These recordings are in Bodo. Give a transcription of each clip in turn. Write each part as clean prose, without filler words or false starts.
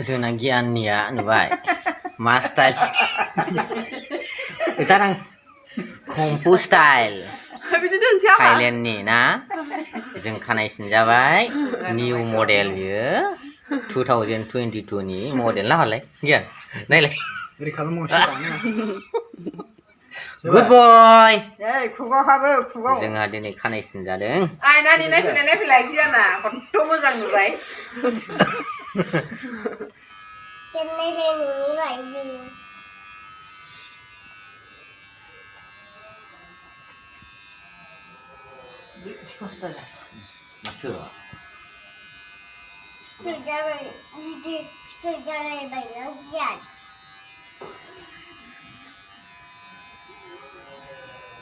जोंना गियाननिया नुबाय मा स्टाइल sekarang kungfu style थाइलेण्डनि ना जों खानाय सिनजाबाय निउ मडेल बियो 2022 नि मडेल ना मालाय गियान नायलाय गुड बय जोंहा दिनै खानाय सिनजादों आयनानि नायफैलाय गियाना खनथ' मोजां नुबाय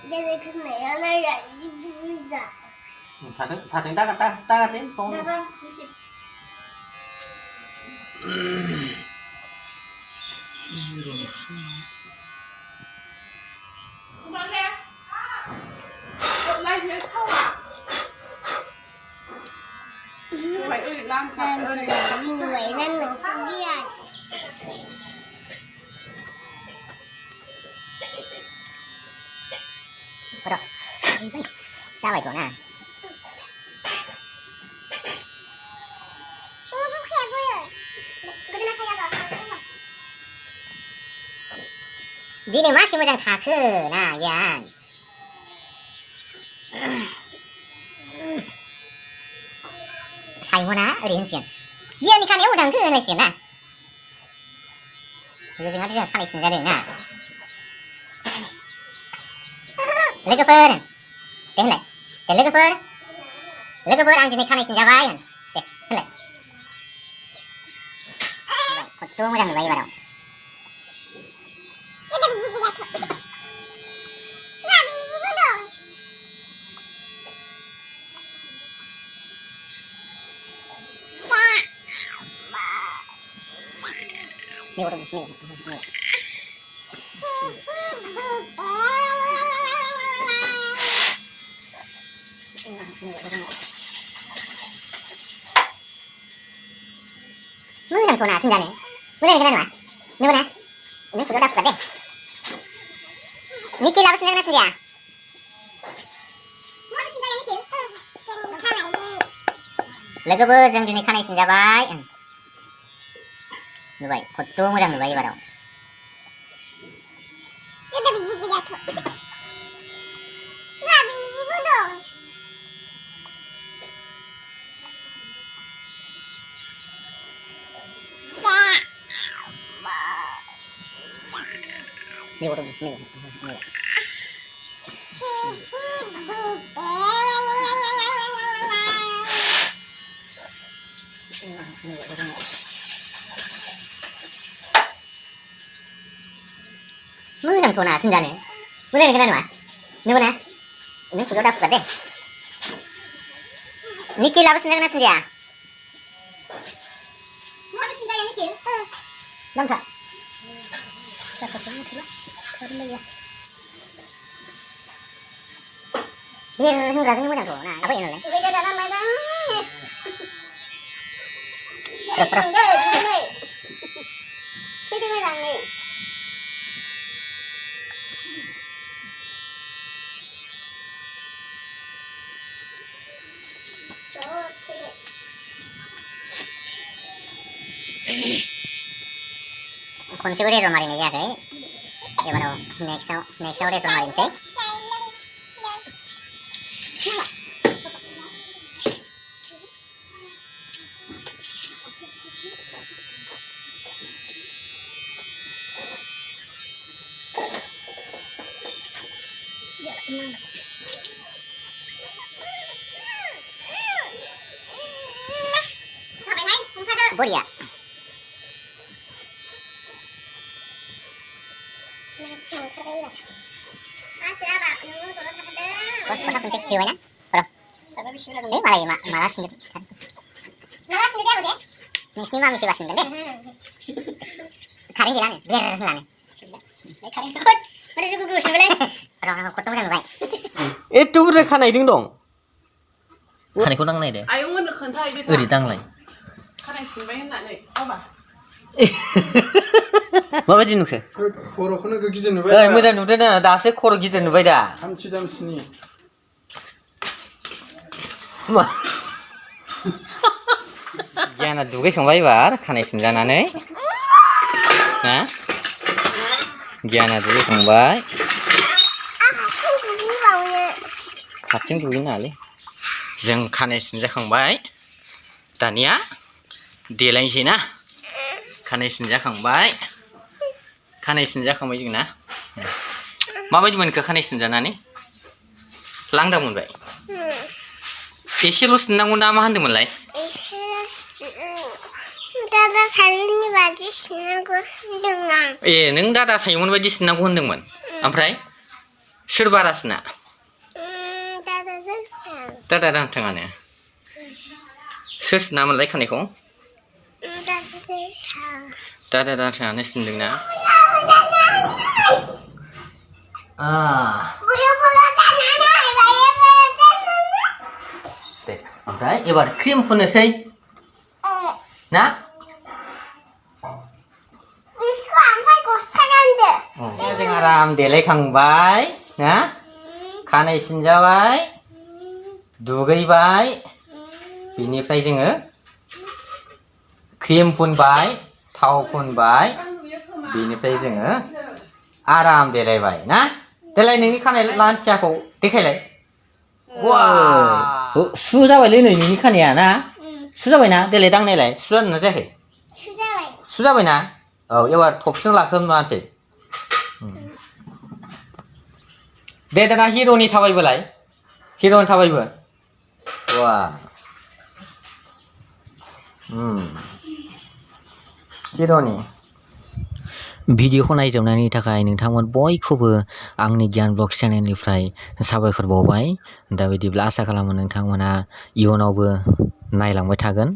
Jadi kenapa ya ini bisa? Thả ta đến con. Bạn nè. Cậu like phía sau à? Vậy ơi làm cả ơi. Vậy nên mình không biết. Rồi. Sao vậy cậu nè? 니네 마시모장 다 크나 야. 사이모나 어린신. 미연이 칸에 오당 그 어린신나. 그거 지금 어디서 칸에 있는 자리나. 레그펀. 됐래. 레그펀 안 지네 칸에 있는 자바이는. 됐래. 또 모장 왜 이봐라. 누구랑 돈아 쓴다네. 누구랑 그러는 거야? 누구나? 너 그거 다 쓰거든. 니끼 라고 쓴다는 쓴디야. 뭐를 쓴다야 니끼? 레그버 정준이 칸에 쓴자바이. 누바이 곧도 모장 누바이 봐라. 여기다 비집이야 또. 나비 부동. 미워. 무슨 돈아 쓴다네. 무슨 그러는 거야? 누구나? 너 그거 다 쓰거든. 니끼 라고 쓴다 그나 쓴디야. 뭐를 쓴다야 니끼? 넘쳐. 얘는 흥가는 뭐냐 나 나고 얘는 래. 콘시그레이저 말이네 야 그래. 이거로 넥사오레이저 말인데. 머리야. Kotak penting jiwanya, bro. Eh malah sendiri. Malah sendiri apa deh? Ini mami tiba sendiri. Karing gilane, biar gilane. Karing kot, ada juga gue sendiri. Orang kotak macam apa? Itu udah खानाय दं खानायखौ दांनाय दे आयंमोननो खोन्थाहैदो ओरै दांलाय खानाय सिनबाय होननानै बाबा माबायदि नुखो खर'खौनो गिदिर नुबाय ओइ मोजां नुदों ना दासो खर' गिदिर नुबाय दा हामथि दामथिनि मा गियाना दुगैखांबाय एबार खानाय सिनजानानै हा गियाना दुगैखांबाय हारसिं दुगैनो नाङालै जों खानाय सिनजाखांबाय दानिया देलायनोसै ना खानाय सिनजाखांबाय जोंना माबायदि मोनखो खानाय सिनजानानै लांदां मोनबाय एसेल' सिननांगौ ना मा होनदोंमोनलाय दादा साइमननि बादि सिननांगौ होनदों आं ए नों दादा साइमन बायदि सिननांगौ होनदोंमोन ओमफ्राय सोर बारा सिना दादा दांथाङानो सोर सिनामोनलाय खानायखौ दादा दांथाङानो सिनदोंना दे ओमफ्राय एबार क्रिम फुननोसै ना जों आराम देलायखांबाय ना खानाय सिनजाबाय दुगैबाय बिनिफ्राय जोङो क्रिम फुनबाय थाव फुनबाय बिनिफ्राय जोङो आराम देलायबाय ना देलाय नोंनि खानाय लान्थियाखौ देखायलाय वाव सु जाबायलै नै नोंनि खानाया ना सु जाबायना देलाय दांनायलाय सु जादोंना जायाखै सु जाबायना औ एबार थफसिजों लाखोमानोसै दे दाना हिर'नि थाबायबोलाय हिर'नि थाबायबो वा हिर'नि भिडिअखौ नायजोबनायनि थाखाय नोंथांमोन बयखौबो आंनि गियान ब्लग चेनेलनिफ्राय साबायखर बावबाय दा बिदिब्ला आसा खालामो नोंथांमोना इयुनावबो नायलांबाय थागोन